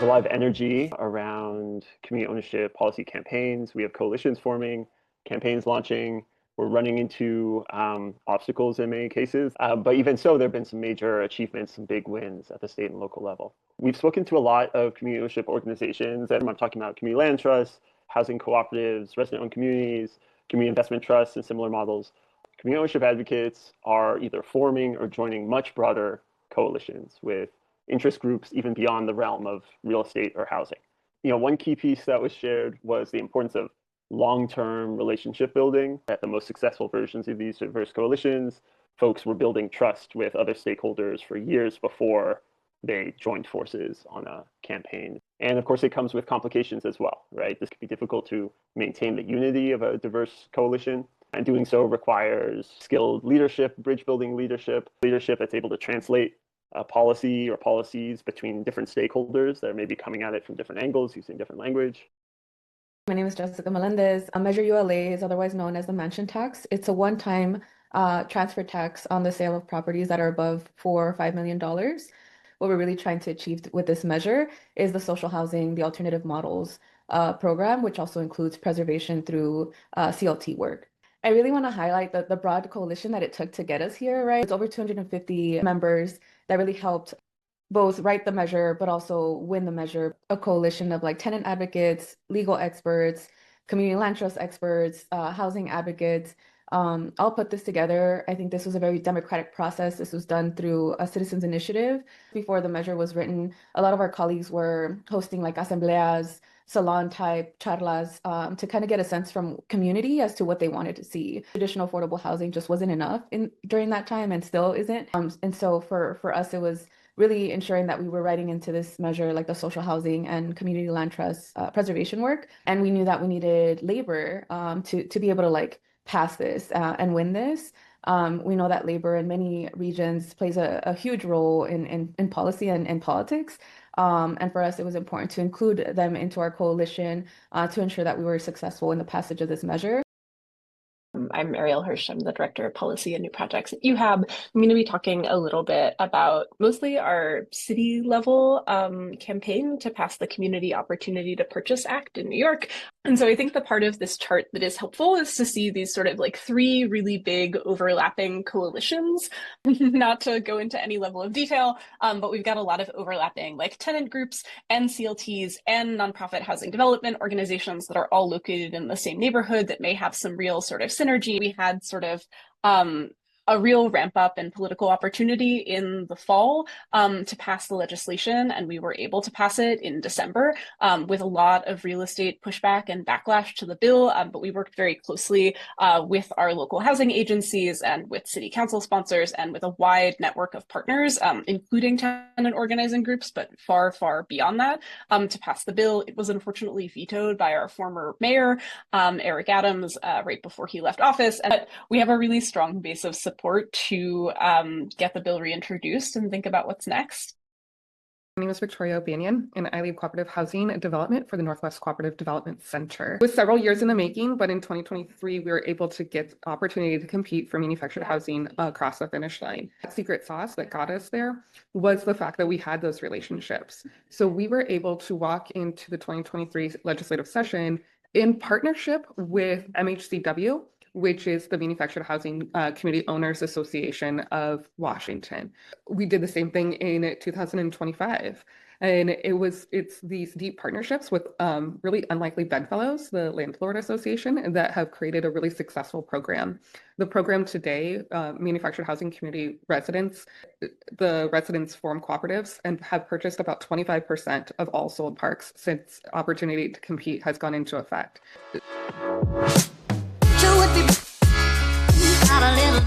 A lot of energy around community ownership policy campaigns. We have coalitions forming, campaigns launching. We're running into obstacles in many cases. But even so, there have been some major achievements, some big wins at the state and local level. We've spoken to a lot of community ownership organizations, and I'm talking about community land trusts, housing cooperatives, resident-owned communities, community investment trusts, and similar models. Community ownership advocates are either forming or joining much broader coalitions with interest groups even beyond the realm of real estate or housing. One key piece that was shared was the importance of long-term relationship building. At the most successful versions of these diverse coalitions, folks were building trust with other stakeholders for years before they joined forces on a campaign. And of course, it comes with complications as well, right? This can be difficult to maintain the unity of a diverse coalition. And doing so requires skilled leadership, bridge-building leadership that's able to translate policy or policies between different stakeholders that are maybe coming at it from different angles, using different language. My name is Jessica Melendez. Measure ULA is otherwise known as the mansion tax. It's a one-time transfer tax on the sale of properties that are above $4 or $5 million. What we're really trying to achieve with this measure is the social housing, the alternative models program, which also includes preservation through CLT work. I really want to highlight the broad coalition that it took to get us here, right? It's over 250 members that really helped both write the measure, but also win the measure. A coalition of like tenant advocates, legal experts, community land trust experts, housing advocates, all put this together. I think this was a very democratic process. This was done through a citizens initiative. Before the measure was written, a lot of our colleagues were hosting like asambleas, salon type charlas to kind of get a sense from community as to what they wanted to see. Traditional affordable housing just wasn't enough during that time and still isn't. And so for us, it was really ensuring that we were writing into this measure like the social housing and community land trust preservation work. And we knew that we needed labor to be able to like pass this and win this. We know that labor in many regions plays a huge role in policy and politics. And for us, it was important to include them into our coalition to ensure that we were successful in the passage of this measure. I'm Ariel Hirsch. I'm the Director of Policy and New Projects at UHAB. I'm going to be talking a little bit about mostly our city level campaign to pass the Community Opportunity to Purchase Act in New York. And so I think the part of this chart that is helpful is to see these sort of like three really big overlapping coalitions. Not to go into any level of detail, but we've got a lot of overlapping like tenant groups and CLTs and nonprofit housing development organizations that are all located in the same neighborhood that may have some real sort of synergy. We had sort of a real ramp up in political opportunity in the fall to pass the legislation, and we were able to pass it in December with a lot of real estate pushback and backlash to the bill, but we worked very closely with our local housing agencies and with city council sponsors and with a wide network of partners, including tenant organizing groups, but far, far beyond that, to pass the bill. It was unfortunately vetoed by our former mayor, Eric Adams, right before he left office. And we have a really strong base of support to get the bill reintroduced and think about what's next. My name is Victoria O'Banion, and I lead cooperative housing and development for the Northwest Cooperative Development Center. It was several years in the making, but in 2023, we were able to get opportunity to compete for manufactured housing across the finish line. That secret sauce that got us there was the fact that we had those relationships. So we were able to walk into the 2023 legislative session in partnership with MHCW, which is the Manufactured Housing Community Owners Association of Washington. We did the same thing in 2025. And it's these deep partnerships with really unlikely bedfellows, the Landlord Association, that have created a really successful program. The program today, Manufactured Housing Community Residents, the residents form cooperatives and have purchased about 25% of all sold parks since opportunity to compete has gone into effect. Not a little